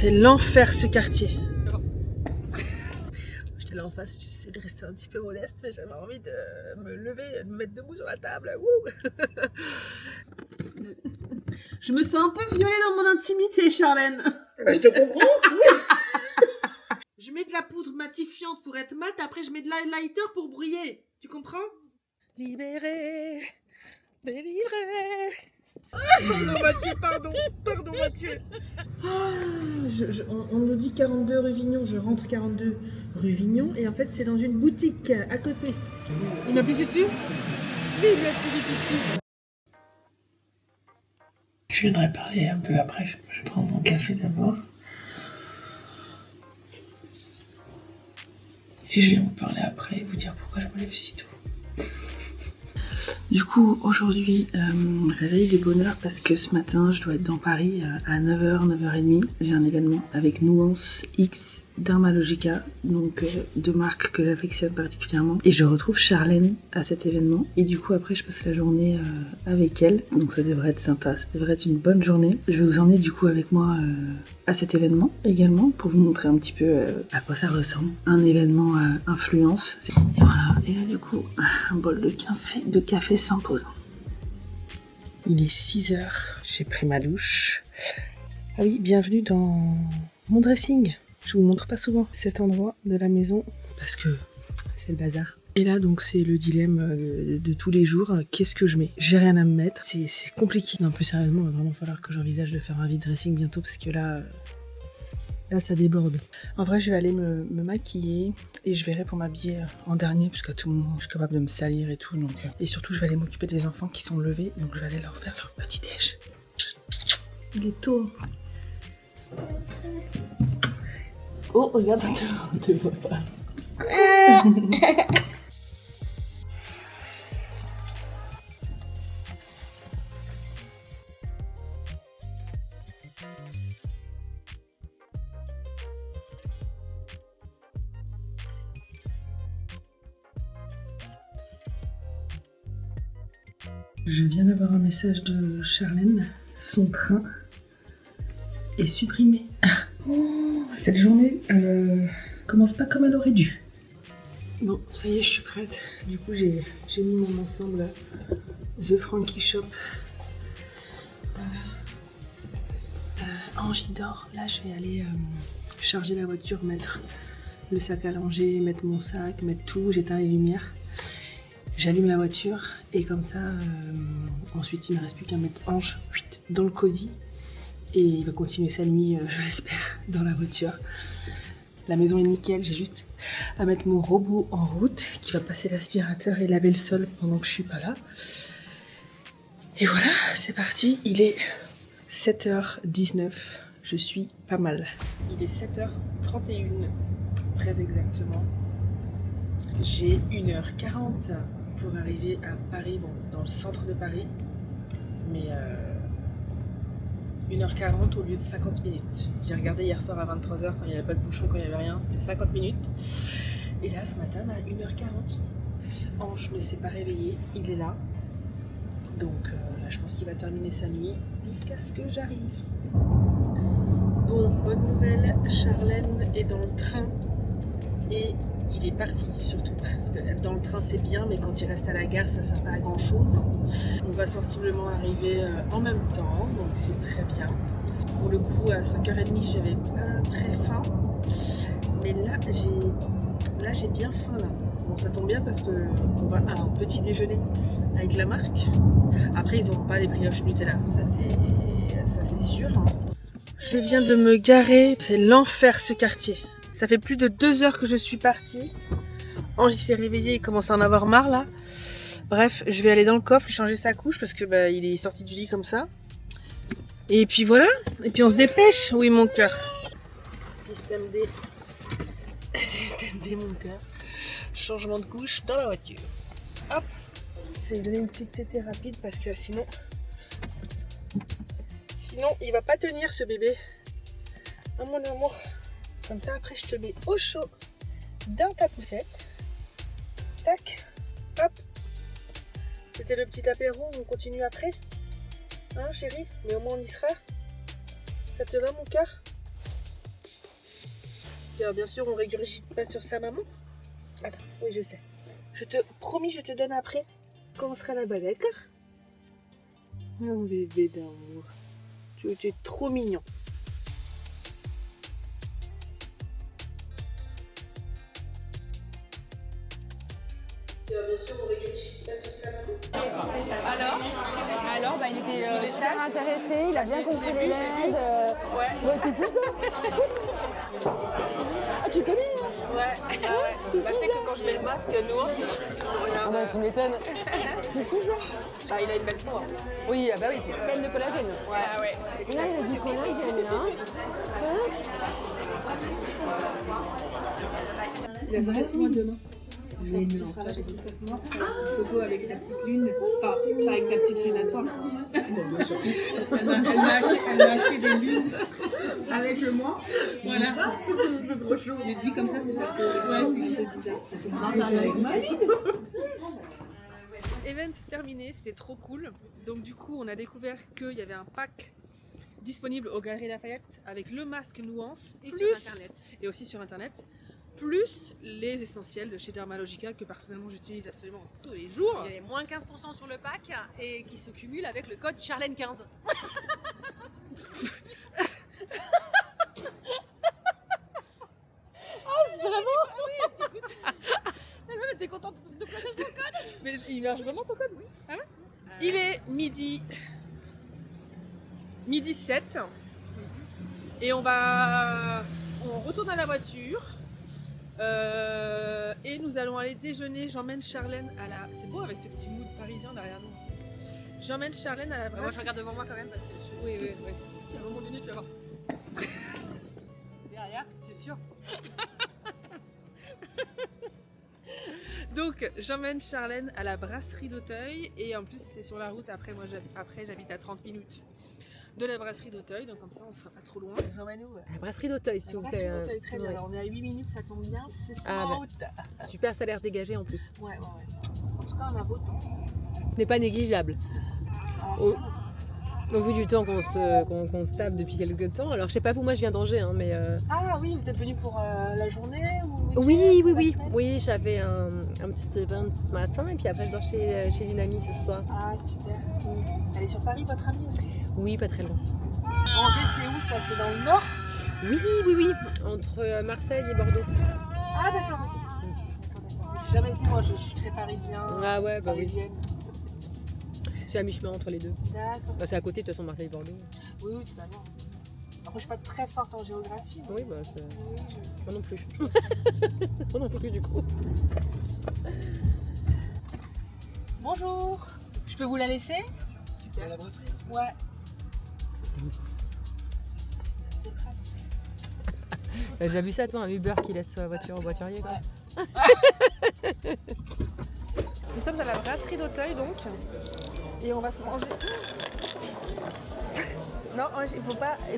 C'est l'enfer ce quartier. J'étais là en face, j'essaie de rester un petit peu modeste, mais j'avais envie de me lever, de me mettre debout sur la table. Je me sens un peu violée dans mon intimité, Charlène. Je te comprends. Je mets de la poudre matifiante pour être mat, après je mets de l'highlighter pour briller. Tu comprends? Libéré, délivré. Non Mathieu, pardon Mathieu. On nous dit 42 rue Vignon, je rentre 42 rue Vignon et en fait c'est dans une boutique à côté. Il m'a pissé dessus? Oui, il m'a pissé dessus. Je viendrai parler un peu après, je vais prendre mon café d'abord. Et je viens vous parler après et vous dire pourquoi je me lève si tôt. Du coup, aujourd'hui, réveil du bonheur parce que ce matin, je dois être dans Paris à 9h, 9h30. J'ai un événement avec Nuance X Dermalogica, donc deux marques que j'affectionne particulièrement. Et je retrouve Charlène à cet événement. Et du coup, après, je passe la journée avec elle. Donc ça devrait être sympa, ça devrait être une bonne journée. Je vais vous emmener du coup avec moi à cet événement également pour vous montrer un petit peu à quoi ça ressemble. Un événement influence. Et voilà, et là du coup, un bol de café s'impose. Il est 6h, j'ai pris ma douche. Ah oui, bienvenue dans mon dressing. Je vous montre pas souvent cet endroit de la maison parce que c'est le bazar. Et là donc c'est le dilemme de tous les jours. Qu'est-ce que je mets? J'ai rien à me mettre. C'est compliqué. Non, plus sérieusement, il va vraiment falloir que j'envisage de faire un vide dressing bientôt parce que là ça déborde. En vrai je vais aller me maquiller et je verrai pour m'habiller en dernier parce qu'à tout moment je suis capable de me salir et tout. Donc, et surtout je vais aller m'occuper des enfants qui sont levés donc je vais aller leur faire leur petit déj. Il est tôt. Oh regarde, on te voit pas. Je viens d'avoir un message de Charlène. Son train est supprimé. Oh, cette journée commence pas comme elle aurait dû. Bon, ça y est, je suis prête. Du coup, j'ai mis mon ensemble The Frankie Shop. Voilà. En Gidor. Là, je vais aller charger la voiture, mettre le sac à langer, mettre mon sac, mettre tout. J'éteins les lumières. J'allume la voiture et comme ça, ensuite il ne me reste plus qu'à mettre Ange dans le cosy et il va continuer sa nuit, je l'espère, dans la voiture. La maison est nickel, j'ai juste à mettre mon robot en route qui va passer l'aspirateur et laver le sol pendant que je suis pas là. Et voilà, c'est parti, il est 7h19, je suis pas mal. Il est 7h31, très exactement. J'ai 1h40 pour arriver à Paris, bon, dans le centre de Paris, mais 1h40 au lieu de 50 minutes. J'ai regardé hier soir à 23h quand il n'y avait pas de bouchon, quand il n'y avait rien, c'était 50 minutes. Et là, ce matin, à 1h40, Ange ne s'est pas réveillé, il est là. Donc là, je pense qu'il va terminer sa nuit jusqu'à ce que j'arrive. Bon, bonne nouvelle, Charlène est dans le train et il est parti, surtout parce que dans le train c'est bien, mais quand il reste à la gare ça sert pas à grand chose. On va sensiblement arriver en même temps, donc c'est très bien. Pour le coup à 5h30 j'avais pas très faim, mais là j'ai bien faim là. Bon, ça tombe bien parce qu'on va à un petit déjeuner avec la marque. Après ils n'auront pas les brioches Nutella, ça c'est sûr. Je viens de me garer, c'est l'enfer ce quartier. Ça fait plus de 2 heures que je suis partie. Ange il s'est réveillé, il commence à en avoir marre là. Bref, je vais aller dans le coffre, lui changer sa couche parce que il est sorti du lit comme ça. Et puis voilà, et puis on se dépêche. Oui mon cœur. Système D mon cœur. Changement de couche dans la voiture. Hop. Je vais lui donner une petite tétée rapide parce que sinon il va pas tenir ce bébé. Oh mon amour. Comme ça, après, je te mets au chaud dans ta poussette. Tac, hop. C'était le petit apéro, on continue après. Hein, chérie? Mais au moins, on y sera. Ça te va, mon cœur? bien sûr, on régurgite pas sur sa maman. Attends, oui, je sais. Promis, je te donne après quand on sera là-bas, d'accord? Mon bébé d'amour. Tu es trop mignon. Bien sûr, on régurgite pas sur sa maman. Alors, il était Il est super sage. intéressé, il a bien compris les j'ai vu. LED. Ouais. T'es tout ça. Ah, tu connais hein? Ouais. Tu sais que quand je mets le masque, nuance, il regarde. Tu m'étonnes. C'est qui ça? Bah, il a une belle peau. Hein. Oui, oui, c'est pleine de collagène. Ouais, c'est Là, clair. il a du collagène, hein. Il a 7 mois demain. Mais non. J'ai 17 mois. Une photo avec la petite lune. Pas avec sa petite lune à toi. Elle m'a acheté des lunes. Avec le mois. Voilà. C'est trop chaud. Mais dit comme ça, c'est parce que c'est un peu bizarre. Ça avec ma lune. Event terminé, c'était trop cool. Donc du coup, on a découvert qu'il y avait un pack disponible aux Galeries Lafayette avec le masque nuance Et plus, sur Internet. et aussi sur internet, plus les essentiels de chez Dermalogica que personnellement j'utilise absolument tous les jours. Il y avait moins 15% sur le pack et qui se cumule avec le code Charlène15. T'es contente de placer son code? Mais il marche vraiment ton code? Oui. Ah ouais Il est midi 7 et on retourne à la voiture et nous allons aller déjeuner. J'emmène Charlène à la... C'est beau avec ce petit mood parisien derrière nous. J'emmène Charlène à la Moi je regarde devant moi quand même parce que je... Oui. à un moment donné tu vas voir. Derrière, c'est sûr. Donc j'emmène Charlène à la brasserie d'Auteuil et en plus c'est sur la route. Après j'habite à 30 minutes de la brasserie d'Auteuil, donc comme ça on sera pas trop loin. Vous emmène où? La brasserie d'Auteuil s'il vous plaît. D'Auteuil, très bien. Ouais. Alors, on est à 8 minutes, ça tombe bien, c'est sur Ah, la bah. route. Super salaire dégagé en plus. Ouais. En tout cas on a beau temps. N'est pas négligeable. Au vu du temps qu'on se tape depuis quelques temps. Alors je sais pas vous, moi je viens d'Angers hein, mais... Ah oui, vous êtes venu pour la journée ou Oui, la semaine? oui, j'avais un petit event ce matin et puis après je dors chez une amie ce soir. Ah super. Elle est sur Paris, votre amie aussi? Oui, pas très loin. Angers c'est où ça? C'est dans le nord? Oui, entre Marseille et Bordeaux. Ah d'accord. J'ai jamais été, moi je suis très parisien. Ah ouais, bah oui. parisienne. C'est à mi-chemin entre les deux. D'accord. Bah, c'est à côté de toute façon Marseille-Bordeaux. Oui, totalement. Après je suis pas très forte en géographie. Oui, bah c'est... Oui, Moi non plus. Moi non plus du coup. Bonjour. Je peux vous la laisser? Super. La brasserie? Ouais. C'est pratique. T'as déjà vu ça toi, un Uber qui laisse sa voiture au voiturier quoi? Nous sommes à la brasserie d'Auteuil donc. Et on va se manger. Non, il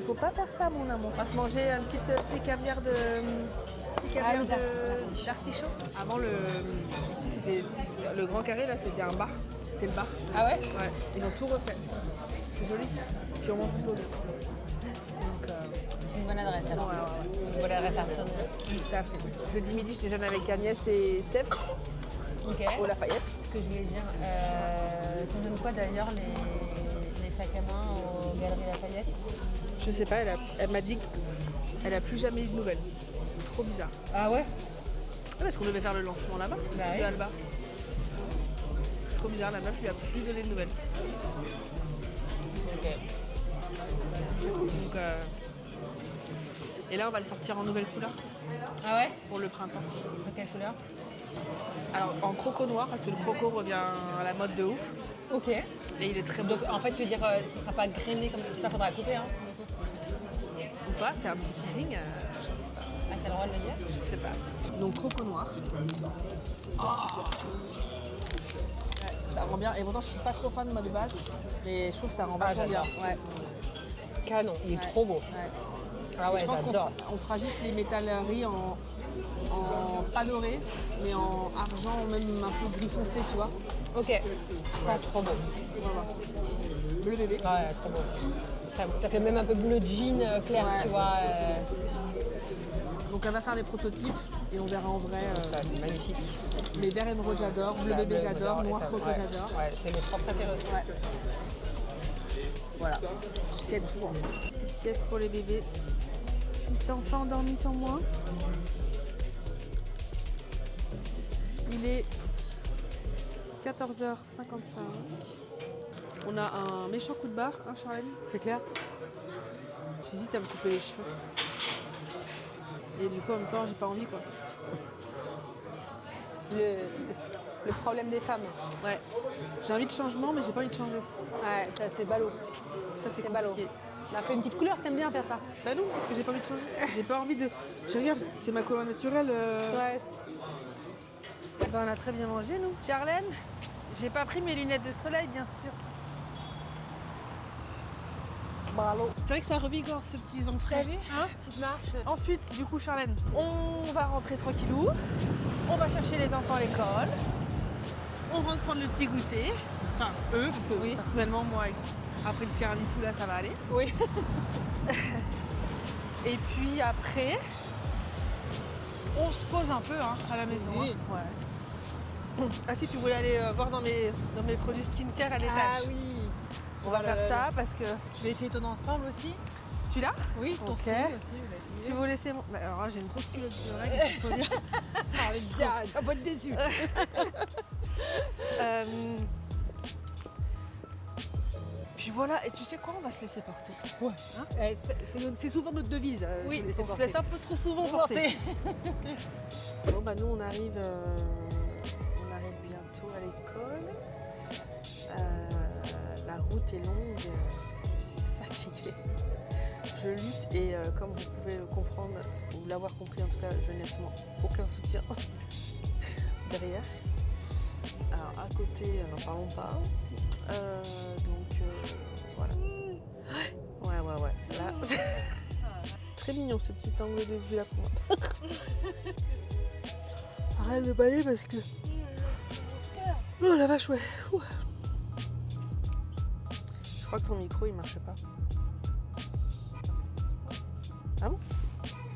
faut pas faire ça mon amour. On va se manger un petit caviar d'artichaut. Avant ici c'était le Grand Carré, là c'était un bar. C'était le bar. Ah ouais? Ouais. Ils ont tout refait. C'est joli. Puis on mange tout au lieu. Donc, C'est une bonne adresse alors. ouais. Une bonne adresse artisanale. Tout à fait. Jeudi midi, je déjeune avec Agnès et Steph Ok. au Lafayette. Ce que je voulais dire, tu donnes quoi d'ailleurs les sacs à main aux Galeries Lafayette? Je sais pas, elle m'a dit qu'elle a plus jamais eu de nouvelles. Trop bizarre. Ah ouais? Ah, parce qu'on devait faire le lancement là-bas, Bah oui. de Alba. Trop bizarre, la meuf lui a plus donné de nouvelles. Ok. Donc, et là, on va le sortir en nouvelle couleur Ah ouais? pour le printemps. De quelle couleur? Alors en croco noir, parce que le croco revient à la mode de ouf. Ok. Et il est très beau. Donc en fait tu veux dire ce sera pas grainé comme ça, faudra couper hein? Ou pas, c'est un petit teasing. Je sais pas. Ah t'as le droit de le dire? Je sais pas. Donc croco noir. Ouais, ça rend bien. Et pourtant, je suis pas trop fan de moi de base. Mais je trouve que ça rend vachement bien. j'adore. Ouais. Canon, il est trop beau. Ouais. Ah Et ouais, je pense j'adore. qu'on fera juste les métalleries en pas doré, mais en argent, même un peu gris foncé, tu vois. Ok. Je pense trop beau. Voilà. Bleu bébé. Ouais, trop beau aussi. Très beau. Ça fait même un peu bleu jean clair, Ouais. tu vois. Donc elle va faire les prototypes et on verra en vrai. Ça, c'est magnifique. Les verts émeraudes j'adore, bleu bébé j'adore, et noir ça, coco ouais. j'adore. Ouais, c'est mes trois préférés aussi. Ouais. Voilà, tu sais tout. Petite sieste pour les bébés. Ils sont enfin endormis sur moi. Il est 14h55. On a un méchant coup de barre, hein Charlène? C'est clair? J'hésite à me couper les cheveux. Et du coup en même temps j'ai pas envie quoi. Le problème des femmes. Ouais. J'ai envie de changement mais j'ai pas envie de changer. Ouais, ça c'est ballot. Ça c'est ballot. compliqué. On a fait une petite couleur, t'aimes bien faire ça? Bah non, parce que j'ai pas envie de changer. J'ai pas envie de. Je regarde, c'est ma couleur naturelle. Ouais. Bah, on a très bien mangé nous. Charlène, j'ai pas pris mes lunettes de soleil bien sûr. Bravo. C'est vrai que ça revigore ce petit vent T'as frais. vu? Hein? Petite marche. Ensuite, du coup, Charlène, on va rentrer tranquillou. On va chercher les enfants à l'école. On rentre prendre le petit goûter. Enfin, eux, parce que Oui. personnellement, moi, après le tiramisu, là, ça va aller. Oui. Et puis après, on se pose un peu hein, à la maison. Oui. Hein. Ouais. Ah si, tu voulais aller voir dans mes produits skincare à l'étage. Ah oui. On va faire ça parce que... Je vais essayer ton ensemble aussi. Celui-là? Oui, ton Ok. style aussi. Je vais essayer. Tu veux laisser mon... Alors là, j'ai une grosse culotte de règles, il faut dire. Ah, mais bien, tu vas pas être déçu. Puis voilà, et tu sais quoi, on va se laisser porter. Ouais. C'est souvent notre devise. Oui, se laisser on se porter. laisse un peu trop souvent porter. Bon bah nous on arrive bientôt à l'école. La route est longue, je suis fatiguée. Je lutte et comme vous pouvez le comprendre, ou l'avoir compris en tout cas, je n'ai absolument aucun soutien derrière. Alors à côté, n'en parlons pas. Donc voilà. Ouais. Là, c'est très mignon ce petit angle de vue là pour moi. Arrête de bailler parce que. Oh la vache, ouais. Ouh. Je crois que ton micro il marche pas. Ah bon?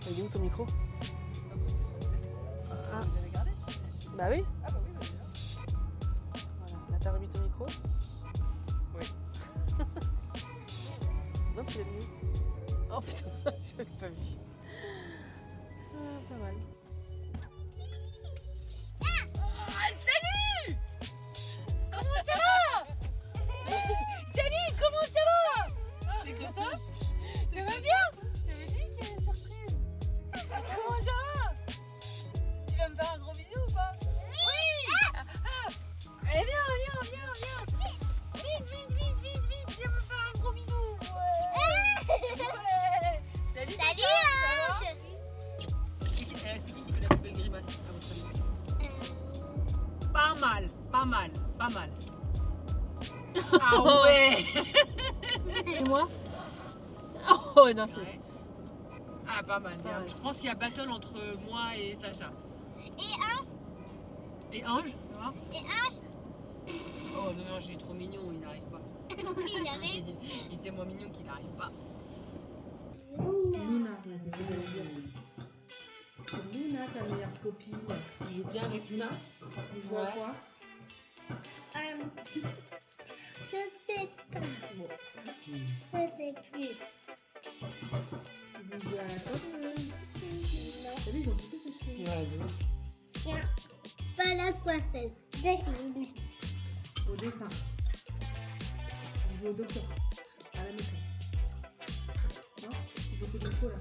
Il est où ton micro? Ah. Vous avez gardé? Bah oui. Ah bah oui, bah Voilà. Là t'as remis ton micro? Oui. Non, tu l'as mis. Oh putain, j'avais pas vu. Ah, pas mal. Salut! Comment ça va? Salut, comment ça va? T'es content? Ça va bien? Je t'avais dit qu'il y avait une surprise. Comment ça va? Tu vas me faire un gros bisou ou pas? Oui! Allez, viens! Vite, viens me faire un gros bisou! Ouais! Salut, Salut, Sacha, ça va? C'est qui fait la plus belle grimace à votre avis? Pas mal. Ah ouais! Et moi? Oh non, c'est. Ouais. Ah, pas mal. Bien. Je pense qu'il y a battle entre moi et Sacha. Et Ange, tu vois? Oh non, Ange il est trop mignon, il n'arrive pas. il arrive. Il est tellement mignon qu'il n'arrive pas. Luna, c'est ce que j'allais dire. Luna, ta meilleure copine. Tu joues bien avec Luna? Tu joues à Ouais. quoi? Je sais pas. Je sais plus. Tu veux jouer à la corde? T'as vu, ils ont quitté cette chose. Ouais, de ouf. Tiens, pas la coiffeuse. Dessine. Au dessin. On joue au doctorat. À la maison. Non? Tu veux que micro là?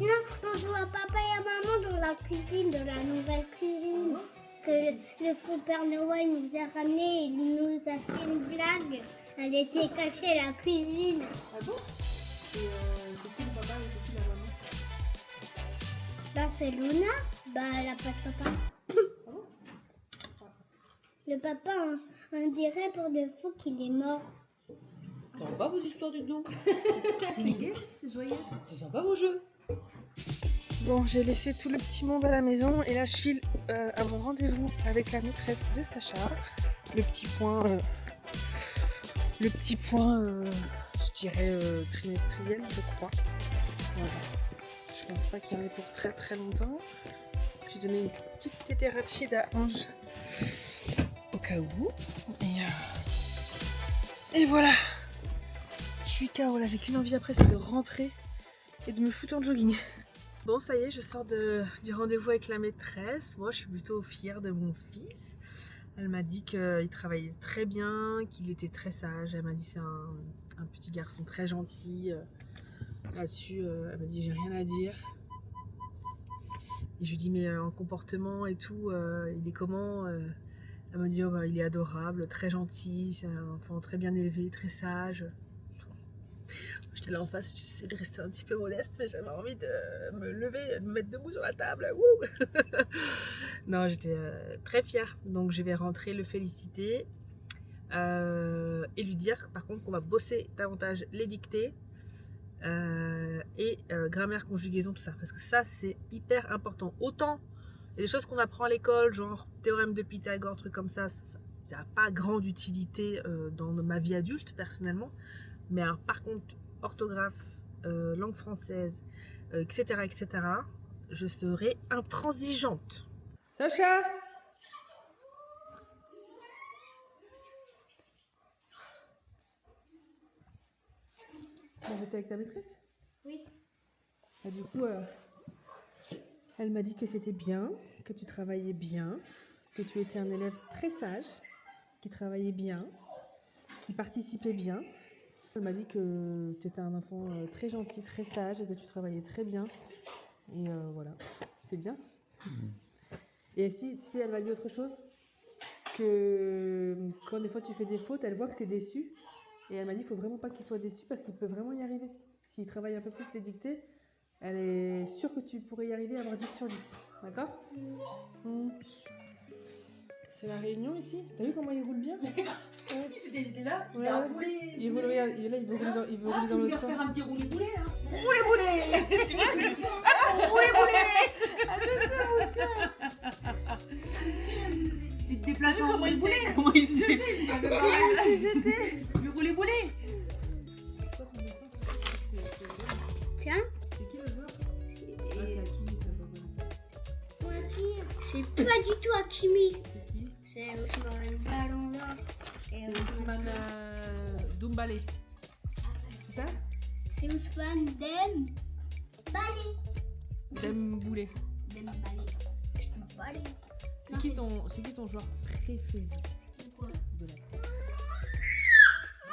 Non, on joue à papa et à maman dans la cuisine, dans la nouvelle cuisine. Que le faux Père Noël nous a ramené et il nous a fait une blague. Elle était cachée à la cuisine. Ah bon? Et c'est qui le papa et c'est qui la maman? Là, c'est Luna. Bah, elle a pas de papa. Ah bon? Le papa, on dirait pour de faux qu'il est mort. Ça va pas vos histoires du dos? C'est gai, c'est joyeux. C'est sympa vos jeux. Bon, j'ai laissé tout le petit monde à la maison et là je file à mon rendez-vous avec la maîtresse de Sacha. Le petit point, je dirais trimestriel, je crois. Voilà. Je pense pas qu'il y en ait pour très très longtemps. J'ai donné une petite tétée rapide à Ange au cas où. Et voilà. Je suis KO là, j'ai qu'une envie après, c'est de rentrer et de me foutre en jogging. Bon, ça y est, je sors du rendez-vous avec la maîtresse. Moi, je suis plutôt fière de mon fils. Elle m'a dit qu'il travaillait très bien, qu'il était très sage. Elle m'a dit c'est un petit garçon très gentil. Là-dessus, elle m'a dit j'ai rien à dire. Et je lui dis mais en comportement et tout, il est comment? Elle m'a dit oh, bah, il est adorable, très gentil, c'est un enfant très bien élevé, très sage. J'étais là en face, j'essayais de rester un petit peu modeste, mais j'avais envie de me lever, de me mettre debout sur la table. Wouh. Non, j'étais très fière. Donc je vais rentrer, le féliciter et lui dire par contre qu'on va bosser davantage les dictées et grammaire, conjugaison, tout ça. Parce que ça, c'est hyper important. Autant il y a des choses qu'on apprend à l'école, genre théorème de Pythagore, trucs comme ça n'a pas grande utilité dans ma vie adulte, personnellement. Mais alors, par contre, orthographe, langue française, etc., etc., je serai intransigeante. Sacha! J'étais avec ta maîtresse? Oui. Et du coup, elle m'a dit que c'était bien, que tu travaillais bien, que tu étais un élève très sage, qui travaillait bien, qui participait bien. Elle m'a dit que tu étais un enfant très gentil, très sage et que tu travaillais très bien. Et voilà, c'est bien. Et si, tu sais, elle m'a dit autre chose, que quand des fois tu fais des fautes, elle voit que tu es déçu. Et elle m'a dit qu'il ne faut vraiment pas qu'il soit déçu parce qu'il peut vraiment y arriver. S'il travaille un peu plus les dictées, elle est sûre que tu pourrais y arriver à avoir 10 sur 10. D'accord? C'est la réunion ici. T'as vu comment il roule bien? C'était là, Ouais. il a roulé. Il roule, regarde, là, il veut rouler dans, il veut rouler dans l'autre sens. faire un petit roulé-boulé, hein. Roulez, Tu vois? Tu te déplaces en Comment il roulé. sait? Comment il sait? Du roulé-boulé. Tiens, C'est qui le joueur? Ah, c'est Hakimi, ça va. moi aussi. C'est pas du tout Hakimi. C'est qui? C'est Ousmane Ballon d'Or. Et C'est Ousmane Doumballé. C'est ça? C'est Ousmane Dembélé. Demboulé. Dembélé. C'est qui ton joueur préféré de la Terre?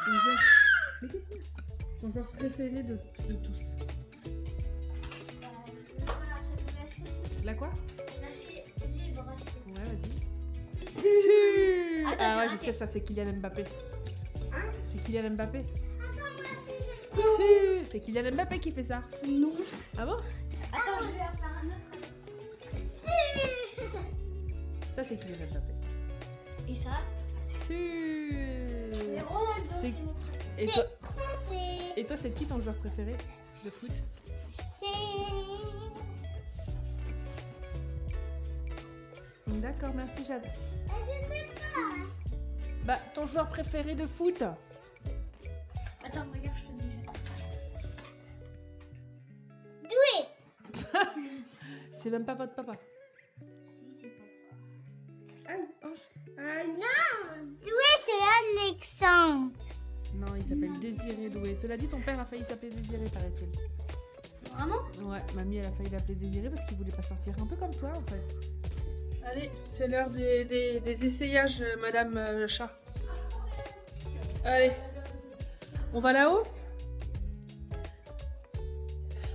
Ton joueur... Mais qu'est-ce qu'il y a? Ton joueur préféré de tous? La quoi? Ouais, vas-y. Ah ouais, je sais, ça c'est Kylian Mbappé. C'est Kylian Mbappé. C'est Kylian Mbappé qui fait ça. Non. Ah bon? Attends, je vais faire un autre. Ça c'est Kylian Mbappé. Et ça? C'est Ronaldo. C'est- Et toi, et toi c'est qui ton joueur préféré de foot? D'accord, merci Jade. Je sais pas. Bah, ton joueur préféré de foot? Attends, regarde, je te dis. C'est même pas votre papa. Si, c'est papa. Aïe, Ange. Aïe. Non, Doué, c'est Alexandre. Non, il s'appelle Désiré Doué. Cela dit, ton père a failli s'appeler Désiré, paraît-il. Vraiment? Ouais, mamie, elle a failli l'appeler Désiré parce qu'il voulait pas sortir. Un peu comme toi, en fait. Allez, c'est l'heure des essayages, Madame Chat. Allez, on va là-haut?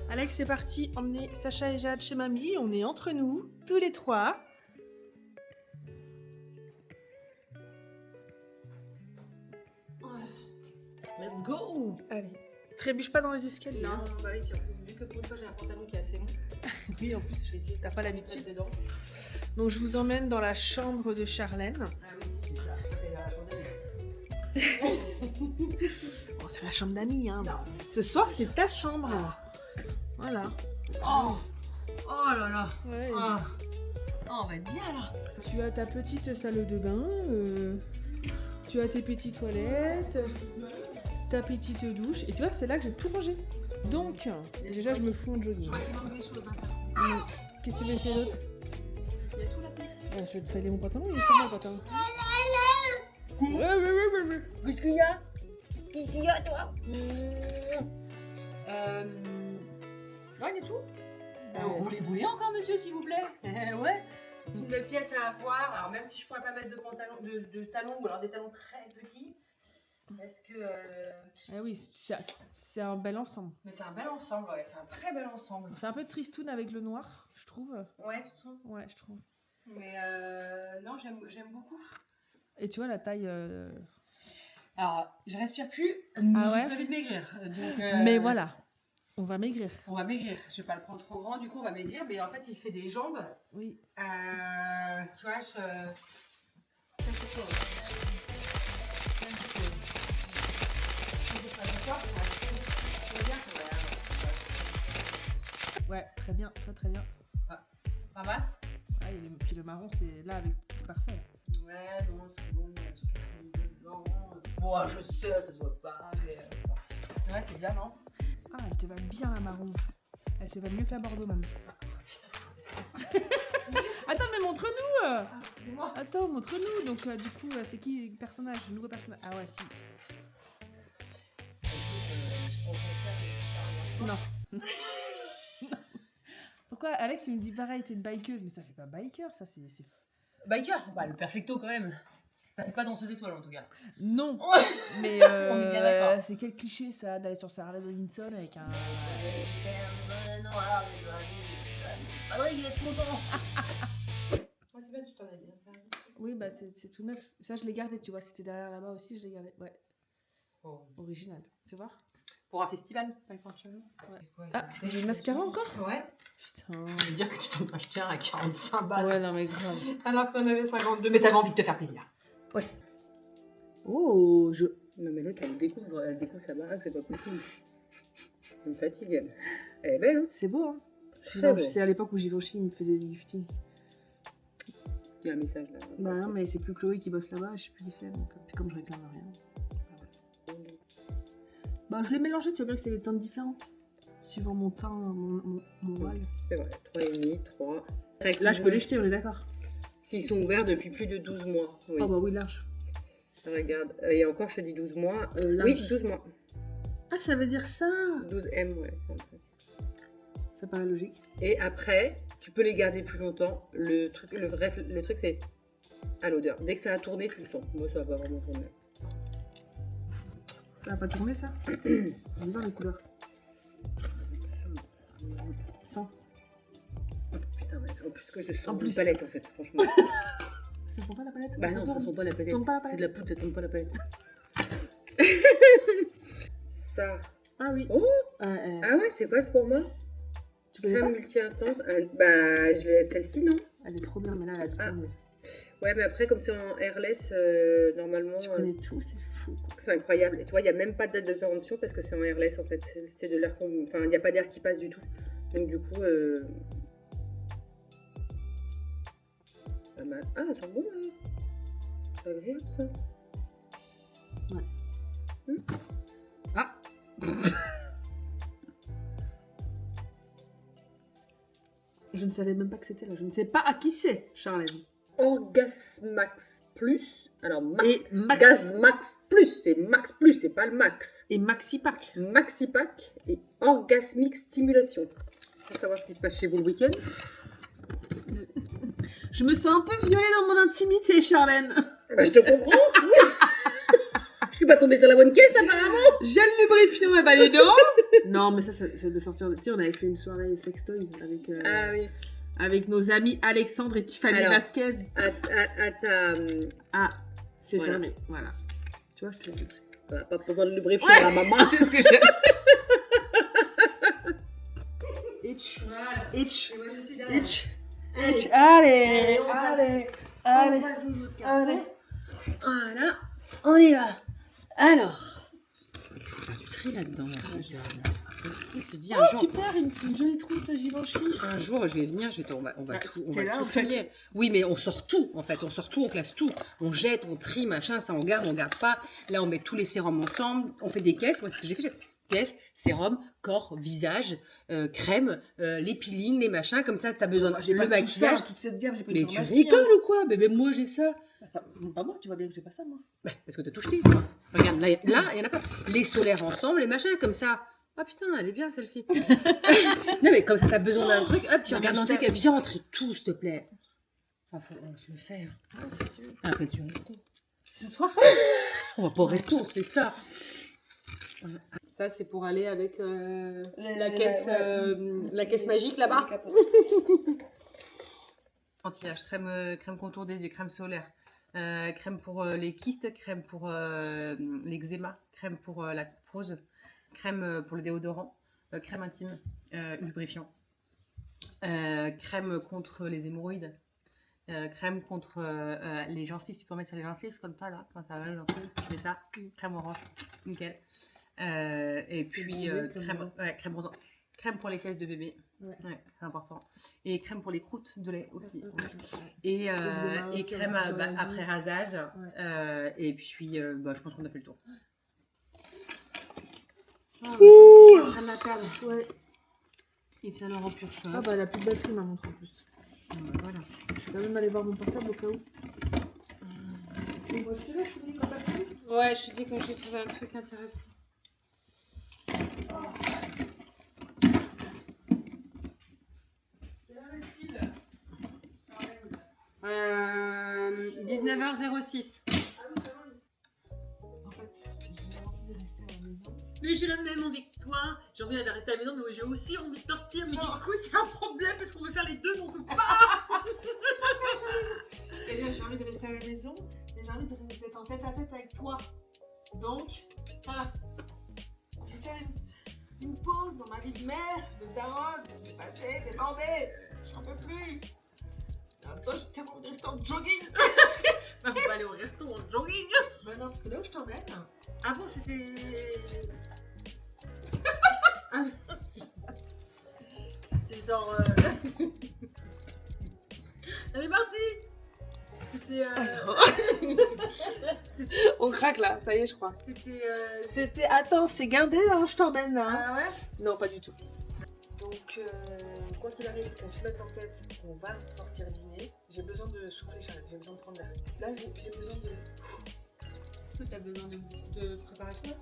Alex, c'est parti. Emmenez Sacha et Jade chez mamie. On est entre nous, tous les trois. Let's go! Allez, trébuche pas dans les escaliers. Non, hein. bah oui, puis vu que pour une fois j'ai un pantalon qui est assez long, Oui, en plus, je vais essayer t'as pas l'habitude. d'être dedans. Donc, je vous emmène dans la chambre de Charlène. Ah oui, c'est ça. C'est la chandelle. Bon, c'est la chambre d'amis, hein. Ce soir, c'est ta chambre. Voilà. Oh! Oh là là! Ouais. Ah. Oh, on va être bien là! Tu as ta petite salle de bain, tu as tes petites toilettes, ta petite douche. Et tu vois, c'est là que j'ai tout rangé. Donc, déjà, je me fous en jogging. Qu'est-ce que tu veux essayer d'autre? Il y a tout là dessus. Ouais, je vais te filer mon pantalon, il est sur moi le pantalon. Qu'est-ce qu'il y a? Qu'est-ce qu'il y a, toi? Ouais, il y a tout. Roulez-boulez encore, monsieur, s'il vous plaît. Ouais. Une belle pièce à avoir. Alors, même si je pourrais pas mettre de pantalon, de talons, ou alors des talons très petits. Parce que. Ah oui, c'est un bel ensemble. Mais c'est un bel ensemble, ouais. C'est un très bel ensemble. C'est un peu tristoun avec le noir, je trouve. Ouais, tu trouves? Ouais, je trouve. Mais non, j'aime beaucoup. Et tu vois la taille. Alors, je respire plus. Ah ouais? J'ai prévu de maigrir. Donc, Mais voilà, on va maigrir. On va maigrir. Je vais pas le prendre trop grand, du coup, on va maigrir. Mais en fait, il fait des jambes. Oui. Tu vois, Ouais, très bien, très bien. Pas mal? Ouais, et puis le marron, c'est là avec. C'est parfait. Là. Ouais, non, c'est bon. Bon, je sais, ça se voit pas. Mais ouais, c'est bien, non? Ah, elle te va bien la marron. Elle te va mieux que la bordeaux même. Attends, mais montre-nous. Excusez-moi. Attends, montre-nous. Donc, du coup, c'est qui le personnage, le nouveau personnage? Ah ouais, si. Non. Non. Pourquoi Alex il me dit pareil, t'es une bikeuse, mais ça fait pas biker, ça c'est. Biker? Bah, le perfecto quand même. Ça fait pas danseuse étoile en tout cas. Non. Mais On est bien d'accord. c'est quel cliché ça d'aller sur Sarah Davidson avec un. Pas vrai qu'il va être content. Ouais, c'est bien, tu t'en es bien servi. Oui, bah c'est tout neuf. Ça je l'ai gardé, tu vois, c'était derrière là-bas aussi, je l'ai gardé. Ouais. Oh. Original. Fais voir. Pour un festival, pas éventuellement. Ouais. Ah, j'ai le mascara encore? Ouais. Putain. Je veux dire que tu t'en achetais un à 45 balles. Ouais, non mais grave. Alors que t'en avais 52, mais t'avais envie de te faire plaisir. Ouais. Oh, je. Non mais l'autre elle découvre sa baraque, c'est pas possible. Elle me fatigue elle. Elle est belle hein. C'est beau, hein. Très beau. C'est à l'époque où Givenchy me faisait du lifting. Il y a un message là. Bah non, mais c'est plus Chloé qui bosse là-bas, je sais plus qui c'est. Donc, puis comme je réclame rien. Bah je l'ai mélangé, tu vois bien que c'est des teintes différentes. Suivant mon teint, mon voile. C'est vrai, 3,5, 3. Là je peux les jeter, on est d'accord. S'ils sont ouverts depuis plus de 12 mois. Oui. Oh bah oui, large. Regarde, et encore je te dis 12 mois. Large. Oui, 12 mois. Ah ça veut dire ça. 12M, ouais. Ça paraît logique. Et après, tu peux les garder plus longtemps. Le truc c'est à l'odeur. Dès que ça a tourné, tu le sens. Moi ça va pas vraiment tourner. Ça va pas tourner ça. C'est bizarre les couleurs. Sens. Putain, mais en plus que je sens En une plus. palette en fait, franchement. Ça sent pas la palette? Bah Ça non, tourne. ça sent pas la palette. Tourne pas la C'est palette. de la poudre, ça tombe pas la palette. Ça. Ah oui. Oh. Ah Ah ouais, c'est quoi ce pour moi? tu connais pas? Crème multi-intense. Bah, je l'ai celle-ci, non? Elle est trop bien, mais là elle a tout Ah. tourné. Ouais, mais après, comme c'est en airless, normalement, Tu connais tout, c'est fou. c'est incroyable. Et tu vois, il n'y a même pas de date de péremption parce que c'est en airless en fait. C'est de l'air. Enfin, il n'y a pas d'air qui passe du tout. Donc, du coup. Pas mal. Ah, elles sont bonnes, hein. C'est agréable ça. Ah. Je ne savais même pas que c'était là. Je ne sais pas à qui c'est, Charlène. Orgasmax Plus. Alors, Et Max. Gazmax Plus. C'est Max Plus, c'est pas le Max. Et Maxi Pack. Maxi Pack et Orgasmic Stimulation. Pour savoir ce qui se passe chez vous le week-end. Je me sens un peu violée dans mon intimité, Charlène. Bah, je te comprends. Je suis pas tombée sur la bonne caisse apparemment. J'ai le lubrifiant et bah les dents. Non, mais ça c'est de sortir. Tu sais, on avait fait une soirée sextoys avec, Ah oui. avec nos amis Alexandre et Tiffany Alors. Vasquez. À ta. Ah, c'est Voilà. fermé. Voilà. Tu vois, je te l'ai dit. Voilà, pas besoin de lubrifier Ouais. la maman. C'est ce que j'ai. Itch. Voilà. Itch. Et moi je suis derrière. Itch. Allez. Itch. Allez. on passe. Allez. On Allez. passe aux autres Allez. cartons. Voilà. On y va. Alors. Du tri là-dedans. Je te dis Oh, super, une jolie trousse de Givenchy. un jour, je vais venir, on va Ah, tout, on t'es va là, tout en fait. trier. Oui, mais on sort tout, en fait. On sort tout, on classe tout. On jette, on trie, machin, ça on garde pas. Là, on met tous les sérums ensemble. On fait des caisses. Moi, c'est ce que j'ai fait. pièce, sérum, corps, visage, crème, les peelings, les machins, comme ça, t'as besoin J'ai de pas le tout ça, maquillage. toute cette gamme, j'ai pas Mais une tu pharmacie, rigoles ou quoi? Mais même moi, j'ai ça. Pas moi, tu vois bien que j'ai pas ça, moi. Bah, parce que t'as tout jeté, toi. Regarde, là, il y en a pas. Les solaires ensemble, les machins, comme ça. Ah putain, elle est bien celle-ci. Non, mais comme ça, t'as besoin d'un truc, hop, tu Non, regardes mais dans tes cas, viens entrer tout, s'il te plaît. Enfin, on se le fait. Après, c'est du resto. Ce soir. On va pas au resto, on se fait ça. Ça, c'est pour aller avec la caisse magique là-bas. Anti-âge, crème contour des yeux, crème solaire, crème pour les kystes, crème pour l'eczéma, crème pour la pose, crème pour le déodorant, crème intime, lubrifiant, crème contre les hémorroïdes, crème contre les gencives, tu peux mettre sur les gencives comme ça là, quand t'as mal aux gencives, tu fais ça, crème orange, nickel. Et puis crème bronzant. Crème pour les fesses de bébé, c'est important. Et crème pour les croûtes de lait aussi. Et crème après rasage. Et puis, je pense qu'on a fait le tour. Je suis en train de la perdre. Ouais. Yves Saint Laurent Pure Choc. Ah bah elle a plus de batterie ma montre en plus. Voilà. Je vais quand même aller voir mon portable au cas où. Ouais, je te dis quand j'ai trouvé un truc intéressant. Euh, 19h06. Mais j'ai la même envie que toi. J'ai envie d'aller rester à la maison, mais j'ai aussi envie de sortir. Mais du coup, c'est un problème parce qu'on veut faire les deux, mais on peut pas. C'est-à-dire, j'ai envie de rester à la maison, mais j'ai envie d'être en tête à tête avec toi. Donc, je vais faire une pause dans ma vie de mère, de daronne, de pâté, des bandés. J'en peux plus. En même temps, j'ai tellement envie de rester en jogging. On va aller au resto en jogging. Bah non, parce que là où je t'emmène. Ah bon, c'était. C'était genre. Elle est partie. C'était. On craque là, ça y est, je crois. C'était. Attends, c'est guindé, hein, je t'emmène là. Ah ouais? Non, pas du tout. Donc, quoi qu'il arrive, qu'on se mette en tête qu'on va sortir dîner, j'ai besoin de souffler, Charlotte, j'ai besoin de prendre l'air. Là, j'ai besoin de. T'as besoin de préparation?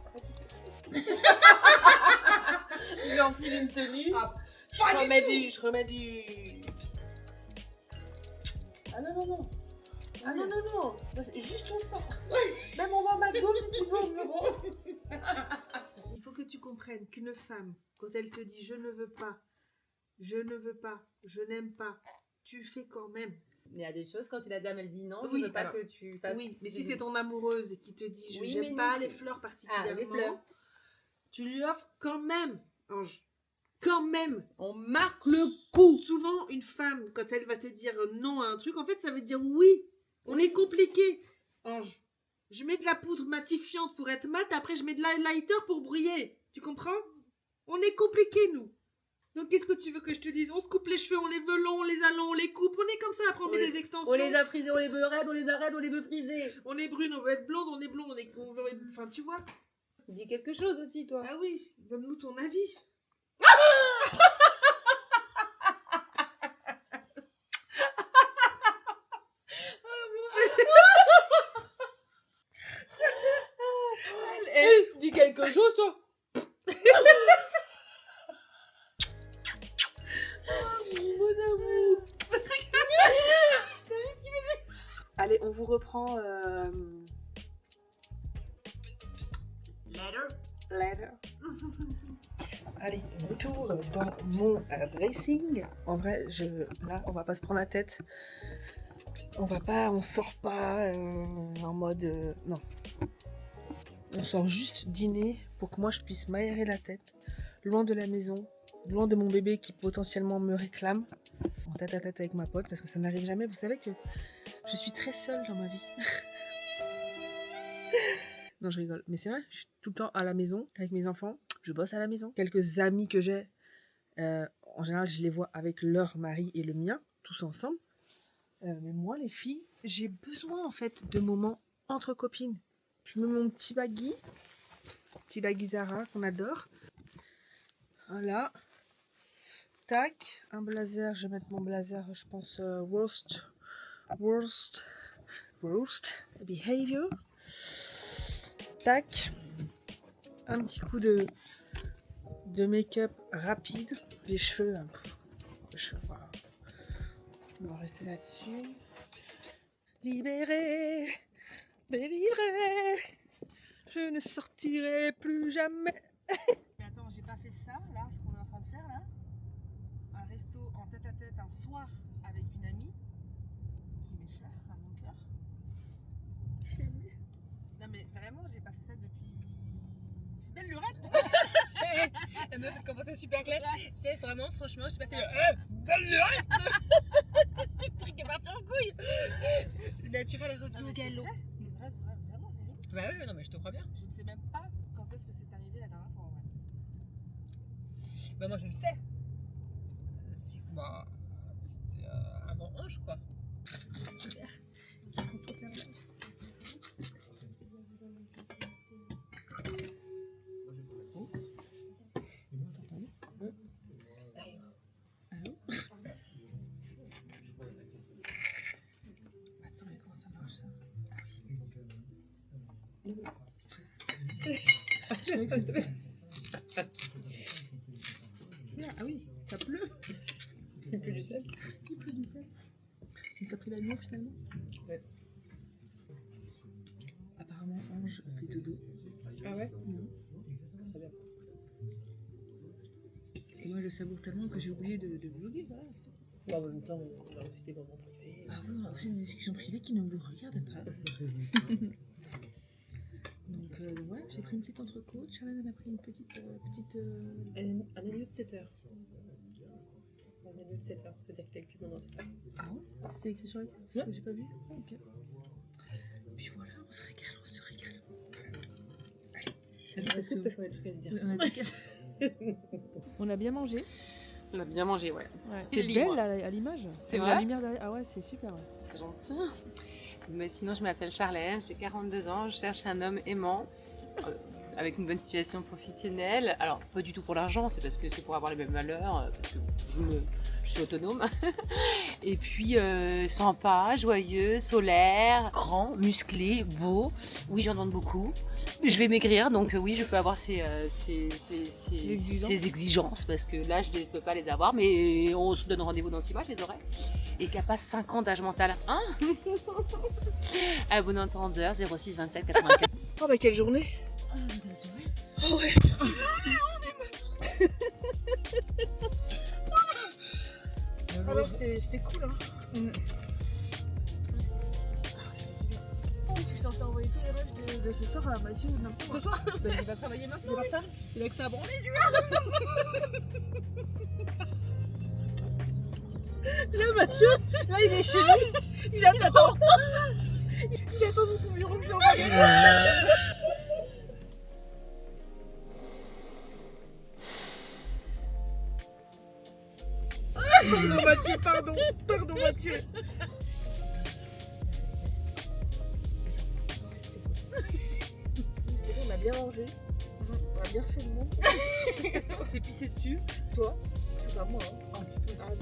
J'enfile une tenue. Ah, je remets du. Ah non, non, non. Ah non, non, non. C'est juste on sort. Même on va à McDo si tu veux au bureau. Il faut que tu comprennes qu'une femme, quand elle te dit je ne veux pas, je n'aime pas, tu fais quand même. Il y a des choses, quand la dame elle dit non, Oui, je veux pas alors, que tu fasses. Oui, mais si c'est ton amoureuse qui te dit je Oui, n'aime mais pas non. les fleurs particulièrement, les fleurs. tu lui offres quand même, Ange. Quand même. On marque le coup. Souvent, une femme, quand elle va te dire non à un truc, en fait, ça veut dire oui. On est compliqué. Ange, je mets de la poudre matifiante pour être mat, après je mets de l'highlighter pour briller. Tu comprends? On est compliqué, nous. Donc, qu'est-ce que tu veux que je te dise? On se coupe les cheveux, on les veut longs, on les allonge, on les coupe. On est comme ça, après on met des extensions. On les a frisés, on les veut raides, on les arrête, on les veut frisés. On est brune, on veut être blonde, on est blonde, on veut être... Enfin, tu vois? Dis quelque chose aussi, toi. Ah oui, donne-nous ton avis. Dis quelque chose, toi. Allez, on vous reprend later. Allez, retour dans mon dressing. En vrai, là, on va pas se prendre la tête. On sort pas en mode... non. On sort juste dîner pour que moi je puisse m'aérer la tête, loin de la maison, loin de mon bébé qui potentiellement me réclame, en tête à tête avec ma pote, parce que ça n'arrive jamais. Vous savez que je suis très seule dans ma vie. Non, je rigole. Mais c'est vrai, je suis tout le temps à la maison avec mes enfants. Je bosse à la maison. Quelques amis que j'ai, en général, je les vois avec leur mari et le mien, tous ensemble. Mais moi, les filles, j'ai besoin en fait de moments entre copines. Je mets mon petit baggy, Petit baggy Zara qu'on adore. Voilà. Tac, un blazer, je vais mettre mon blazer, je pense worst behavior. Tac, un petit coup de make-up rapide, les cheveux, voilà. On va rester là-dessus. Libéré, délivré, je ne sortirai plus jamais. Mais attends, j'ai pas fait ça, là, ce qu'on est en train de faire là. Un resto en tête-à-tête un soir avec une amie qui m'est chère à mon cœur. Je suis émue. Non mais vraiment, j'ai pas fait ça depuis... J'ai belle lurette. La meuf elle commençait super classe. Tu sais, vraiment, franchement, je sais pas fait belle lurette. Le truc est parti en couille. Le naturel est revenu au galop. C'est vrai, vraiment véridique. Bah oui, non mais je te crois bien. Je ne sais même pas quand est-ce que c'est arrivé la dernière fois en vrai. Bah moi je le sais. Bah, c'était avant Ange quoi. Ah oui, ça pleut. Il pleut du sel. Il pleut du sel. T'as pris la nuit finalement? Ouais. Apparemment, Ange fait dodo. Ah ouais? Très bien. Et moi, je savoure tellement que j'ai oublié de vlogger. Voilà. En même temps, on a aussi des moments privés. Ah oui, on a aussi des discussions privées qui ne vous regardent pas. Donc ouais, j'ai pris une petite entrecôte. Charlène a pris une petite Un agneau de 7 heures. Un agneau de 7 heures. C'est-à-dire qu'il est cuit pendant 7 heures. Ah ouais? C'était écrit sur la carte? Ouais. Que j'ai pas vu? Ok. Puis voilà, on se régale, on se régale. Allez, Parce qu'on a tout qu'à se dire. on a dit on a bien mangé. On a bien mangé, ouais. C'est libre. belle à l'image. C'est La vrai? lumière derrière. Ah ouais, c'est super. Ouais. C'est gentil. Mais sinon, je m'appelle Charlène, j'ai 42 ans, je cherche un homme aimant, avec une bonne situation professionnelle. Alors, pas du tout pour l'argent, c'est parce que c'est pour avoir les mêmes valeurs, parce que je suis autonome. Et puis, sympa, joyeux, solaire, grand, musclé, beau. Oui, j'en demande beaucoup. Je vais maigrir, donc oui, je peux avoir ces exigences, parce que là, je ne peux pas les avoir, mais on se donne rendez-vous dans 6 mois, je les aurai. Et qui n'a pas 5 ans d'âge mental. Hein? À bon entendeur, 06 27 84. Oh bah quelle journée! Oh ouais! Alors c'était cool hein! Je suis censée envoyer tous les rêves de ce soir à Mathieu n'importe quoi. Ce soir? Bah, il va travailler maintenant. Il va faire ça? Il a que ça à branler les yeux! Là Mathieu, là il est chez lui, il attend dans son bureau que j'ai envoyé. Non Mathieu, pardon Mathieu. C'était bon, on a bien mangé, on a bien fait le monde. On s'est pissé dessus. Toi, c'est pas moi hein. Oh, Ah non.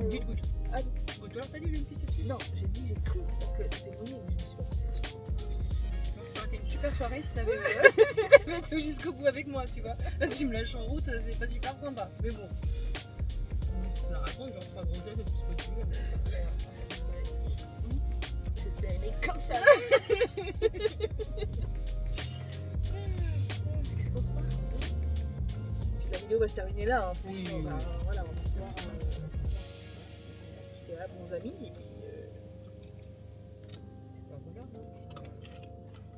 Goûte. Ah non. Goûte. Alors t'as dit j'ai une pisse dessus? Non, j'ai dit j'ai cru parce que c'était mouillé mais je me suis pas pissée dessus. Ça aurait été une super soirée si t'avais été jusqu'au bout avec moi, tu vois. Là, tu me lâches en route, c'est pas super sympa. Mais bon. Si ça raconte, genre 3 grossettes et tout ce que tu veux. Je t'ai aimé comme ça. Qu'est-ce qu'on se passe? La vidéo va se terminer là. Hein. Oui. Voilà, on va pouvoir se quitter là, bons amis. Et puis, voilà.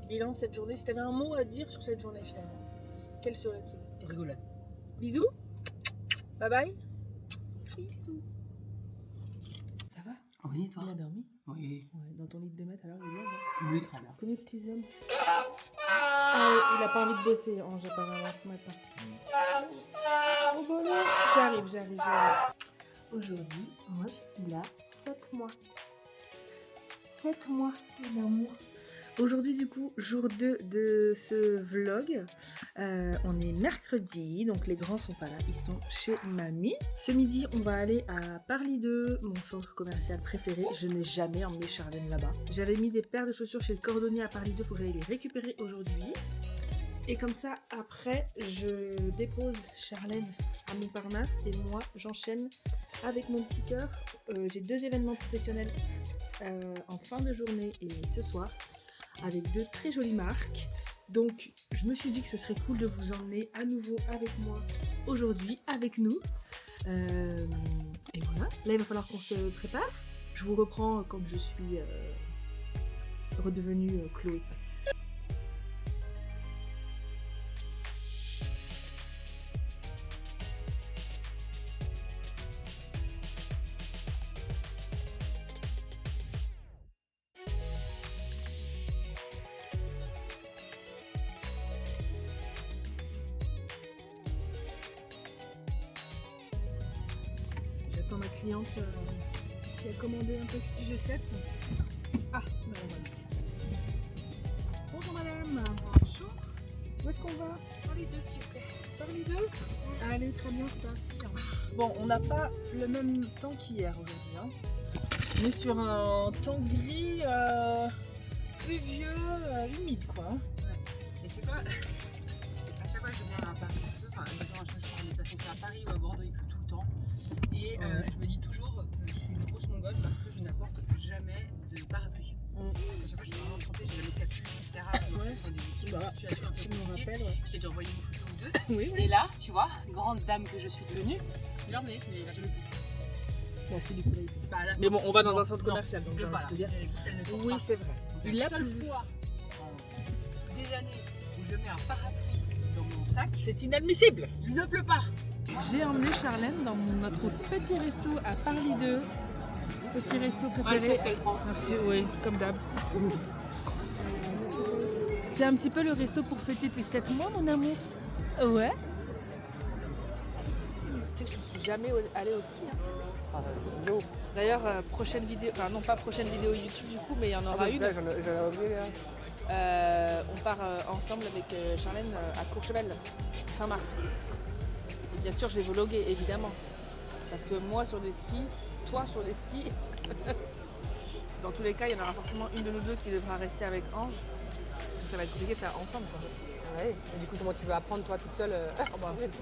Bilan de cette journée. Si tu avais un mot à dire sur cette journée finalement, quel serait-il? Rigolade. Bisous. Bye bye. Bisous. Ça va? Oui, toi? Bien dormi? Oui. Ouais, dans ton lit de 2 mètres alors, il est bien. Hein? Oui, très bien. Comme les petits hommes. Ah, il a pas envie de bosser, Ange, apparemment, ce matin. Oh, bon, là. J'arrive. Aujourd'hui, Ange, il a 7 mois. 7 mois, mon amour. Aujourd'hui du coup, jour 2 de ce vlog. On est mercredi, donc les grands sont pas là, ils sont chez mamie. Ce midi, on va aller à Paris 2, mon centre commercial préféré. Je n'ai jamais emmené Charlène là-bas. J'avais mis des paires de chaussures chez le cordonnier à Paris 2, il faut que j'aille les récupérer aujourd'hui. Et comme ça, après, je dépose Charlène à Montparnasse et moi, j'enchaîne avec mon petit cœur. J'ai 2 événements professionnels en fin de journée et ce soir, avec 2 très jolies marques. Donc, je me suis dit que ce serait cool de vous emmener à nouveau avec moi aujourd'hui, avec nous. Et voilà, là, il va falloir qu'on se prépare. Je vous reprends quand je suis redevenue Chloé. J'attends ma cliente qui a commandé un taxi G7. Ah, voilà, voilà. Bonjour madame. Bonjour. Où est-ce qu'on va? Paris 2 s'il vous plaît. Paris 2? Allez, très bien, c'est parti. Bon, on n'a pas le même temps qu'hier aujourd'hui. Hein. On est sur un temps gris, pluvieux, humide quoi. Ouais. Et c'est quoi? À chaque fois que je viens à Paris, enfin, je me déplace à Paris ou à Bordeaux, il pleut tout le temps. Et je me dis toujours que je suis une grosse mongole parce que je n'apporte jamais de parapluie. À chaque fois, je suis vraiment trempée, j'ai jamais de capuche, etc. Des situations un peu compliquées. Ouais. J'ai déjà envoyé une photo ou deux. Oui, oui. Et là, tu vois, grande dame que je suis devenue, il l'a emmené, mais il a jamais pu. Bon, c'est du coup là. Mais bon, on va dans un centre commercial, donc j'ai envie de te dire. Oui, c'est vrai. La seule fois en des années où je mets un parapluie dans mon sac, c'est inadmissible. Il ne pleut pas. J'ai emmené Charlène dans notre petit resto à Paris 2. Petit resto préféré. Ouais, c'est ce qu'elle prend. Merci, oui, comme d'hab. C'est un petit peu le resto pour fêter tes 7 mois, mon amour. Ouais. Tu sais que je suis jamais allée au ski. Hein. D'ailleurs, prochaine vidéo, enfin non pas prochaine vidéo YouTube du coup, mais il y en aura une. J'en ai oublié là. On part ensemble avec Charlène à Courchevel, fin mars. Et bien sûr, je vais vlogger, évidemment. Parce que moi sur des skis, toi sur des skis, dans tous les cas, il y en aura forcément une de nous deux qui devra rester avec Ange. Donc ça va être compliqué de faire ensemble. Quoi. Ouais. Et du coup, comment tu veux apprendre toi toute seule sur les skis?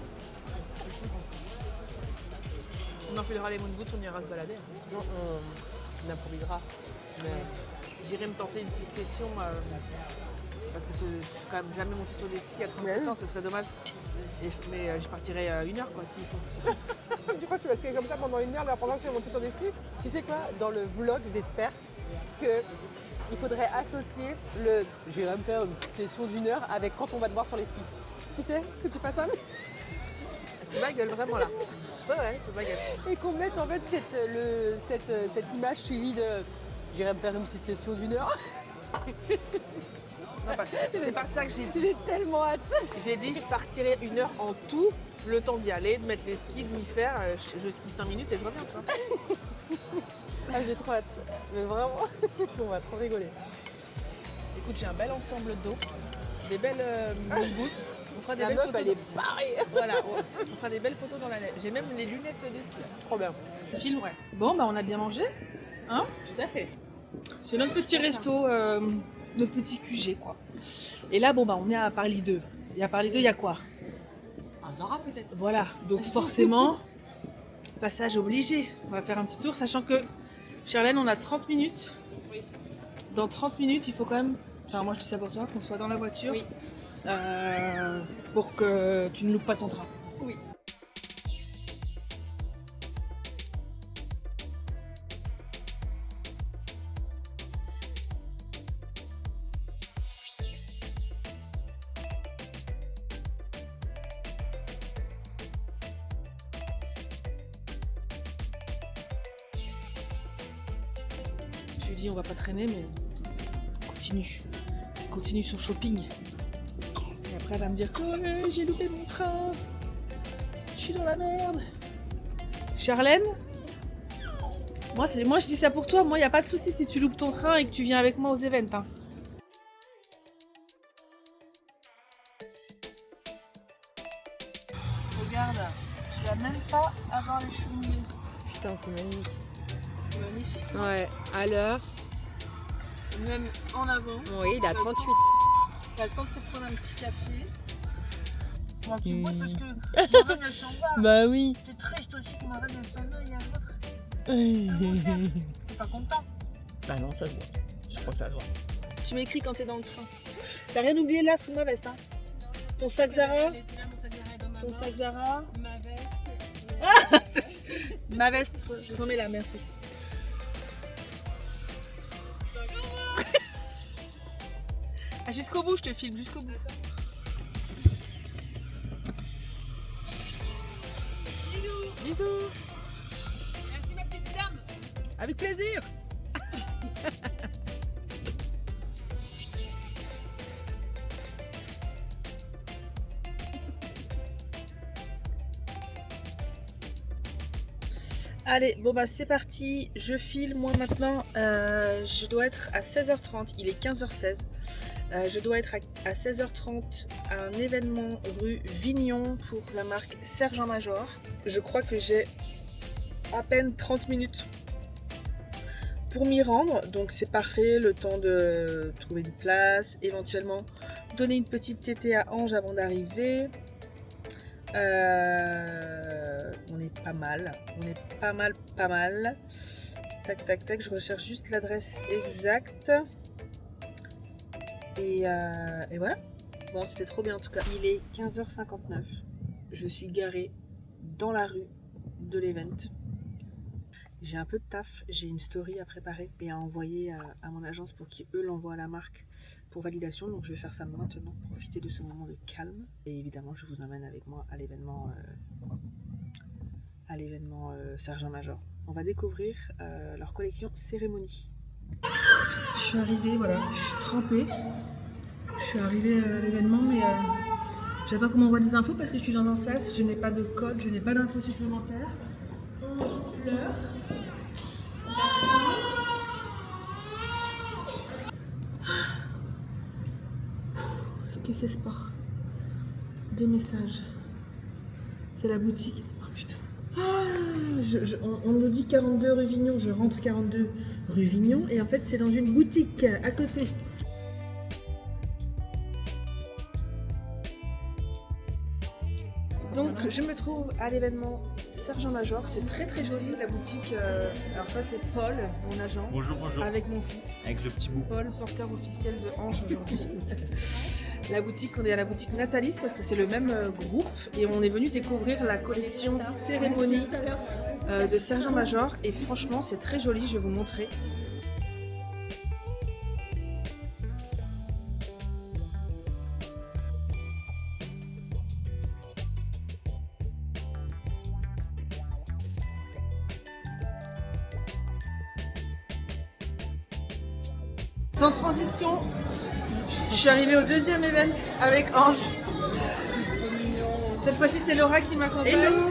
On enfilera les moon boots, on ira se balader. Non, on improvisera. Mais... J'irai me tenter une petite session parce que je suis quand même jamais montée sur des skis à 37 ans, ce serait dommage. Mais je partirai 1 heure quoi s'il faut. Tu crois que tu vas skier comme ça pendant 1 heure là, pendant que tu vas monter sur des skis? Tu sais quoi? Dans le vlog, j'espère qu'il faudrait associer le j'irai me faire une petite session d'1 heure avec quand on va te voir sur les skis. Tu sais que tu fasses ça? C'est ma gueule vraiment là. Ouais, c'est ma gueule. Et qu'on mette en fait cette image suivie de j'irai me faire une petite session d'1 heure. Non, c'est pas ça que j'ai dit. J'ai tellement hâte. J'ai dit que je partirais 1 heure en tout, le temps d'y aller, de mettre les skis, de m'y faire. Je skie 5 minutes et je reviens, tu vois. Ah, j'ai trop hâte. Mais vraiment, on va trop rigoler. Écoute, j'ai un bel ensemble d'eau, des belles moon boots. On fera des belles photos. Elle est barrée. Voilà, on fera des belles photos dans la neige. J'ai même les lunettes de ski. Trop bien. Film, ouais. Bon, bah on a bien mangé, hein? Tout à fait. C'est notre petit resto, notre petit QG, quoi. Et là, bon, bah on est à Paris 2. Et à Paris 2, il y a quoi? Un Zara peut-être. Voilà, donc forcément, passage obligé. On va faire un petit tour, sachant que Charlène, on a 30 minutes. Oui. Dans 30 minutes, il faut quand même, enfin moi je dis ça pour toi, qu'on soit dans la voiture. Oui. Pour que tu ne loupes pas ton train. Oui. Je lui dis on va pas traîner mais continue son shopping. Et après elle va me dire que j'ai loupé mon train. Je suis dans la merde. Charlène, moi, je dis ça pour toi, moi il n'y a pas de souci si tu loupes ton train et que tu viens avec moi aux events. Hein. C'est magnifique. Ouais, à l'heure. Même en avant. Oui, il a 38. T'as le temps de te prendre un petit café. Bon, tu bois parce que Marraine elle s'en va. Bah oui. T'es triste aussi que Marraine elle s'en va, il y a un autre. T'es pas content? Bah non, ça se voit. Je crois que ça se voit. Tu m'écris quand t'es dans le train. T'as rien oublié là sous ma veste, hein? Ton sac Zara? Ton sac Zara? Ma veste. Ma veste, je remets là, merci. Ah, jusqu'au bout, je te filme, jusqu'au bout. Bisous. Merci ma petite dame. Avec plaisir. Allez, bon bah c'est parti, je file moi maintenant, je dois être à 16h30, il est 15h16. Je dois être à 16h30 à un événement rue Vignon pour la marque Sergent Major. Je crois que j'ai à peine 30 minutes pour m'y rendre, donc c'est parfait, le temps de trouver une place, éventuellement donner une petite tétée à Ange avant d'arriver. On est pas mal, pas mal. Tac, tac, tac, je recherche juste l'adresse exacte. Et voilà. Bon, c'était trop bien en tout cas. Il est 15h59. Je suis garée dans la rue de l'event. J'ai un peu de taf, j'ai une story à préparer et à envoyer à mon agence pour qu'eux l'envoient à la marque pour validation. Donc je vais faire ça maintenant, profiter de ce moment de calme. Et évidemment, je vous emmène avec moi à l'événement Sergent Major. On va découvrir leur collection Cérémonie. Je suis arrivée, voilà, je suis trempée. Je suis arrivée à l'événement, mais j'attends qu'on m'envoie des infos parce que je suis dans un sas, je n'ai pas de code, je n'ai pas d'infos supplémentaires. Je pleure. Que c'est sport. 2 messages. C'est la boutique. Oh putain. On nous dit 42 rue Vignon, je rentre 42 rue Vignon et en fait c'est dans une boutique à côté. Donc je me trouve à l'événement Sergent Major, c'est très très joli la boutique. Alors ça c'est Paul, mon agent. Bonjour, bonjour. Avec mon fils. Avec le petit bout. Paul, porteur officiel de Ange aujourd'hui. La boutique, on est à la boutique Natalis parce que c'est le même groupe et on est venu découvrir la collection Cérémonie de Sergent Major et franchement c'est très joli, je vais vous montrer. Sans transition, je suis arrivée au 2e event avec Ange. Cette fois-ci, c'est Laura qui m'accompagne. Hello.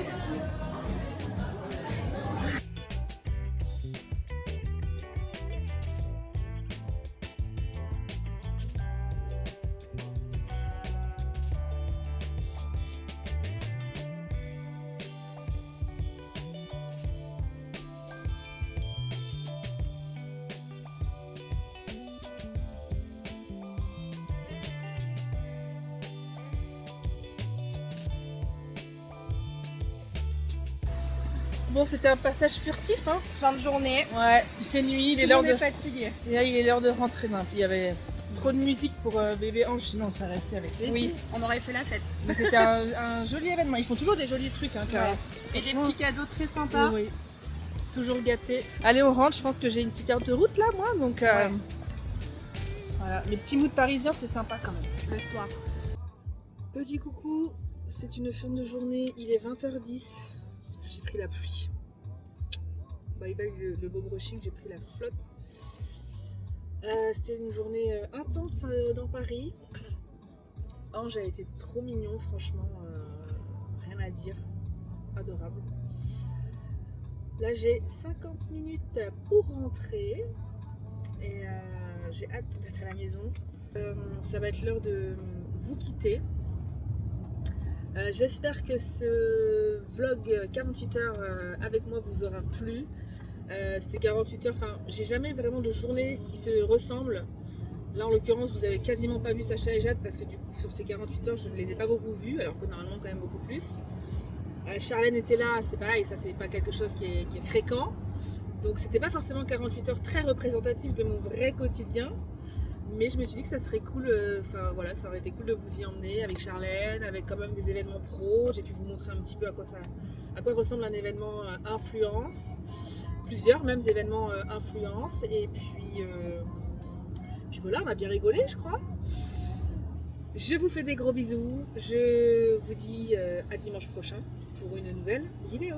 Bon, c'était un passage furtif, hein. Fin de journée. Ouais, il fait nuit, il est l'heure de... fatigué. Et là, il est l'heure de rentrer. Non, il y avait trop de musique pour bébé Ange, sinon ça restait avec les. Oui, on aurait fait la fête. Mais c'était un joli événement. Ils font toujours des jolis trucs, hein, Clara. Et des petits cadeaux très sympas. Oui, toujours gâtés. Allez, on rentre. Je pense que j'ai une petite heure de route là, moi. Donc, voilà. Les petits moods parisiens, c'est sympa quand même. Le soir. Petit coucou, c'est une fin de journée. Il est 20h10. Putain, j'ai pris la pluie. Bye bye le beau brushing, j'ai pris la flotte. C'était une journée intense dans Paris. Ange a été trop mignon, franchement, rien à dire, adorable. Là j'ai 50 minutes pour rentrer et j'ai hâte d'être à la maison. Ça va être l'heure de vous quitter. J'espère que ce vlog 48 heures avec moi vous aura plu. C'était 48 heures, enfin j'ai jamais vraiment de journée qui se ressemble. Là en l'occurrence vous avez quasiment pas vu Sacha et Jade parce que du coup sur ces 48 heures je ne les ai pas beaucoup vus alors que normalement quand même beaucoup plus. Charlène était là, c'est pareil, ça c'est pas quelque chose qui est fréquent. Donc c'était pas forcément 48 heures très représentatif de mon vrai quotidien. Mais je me suis dit que ça serait cool, enfin voilà, que ça aurait été cool de vous y emmener avec Charlène, avec quand même des événements pro. J'ai pu vous montrer un petit peu à quoi ressemble un événement influence. Plusieurs mêmes événements influence. Et puis voilà, on a bien rigolé je crois. Je vous fais des gros bisous. Je vous dis à dimanche prochain pour une nouvelle vidéo.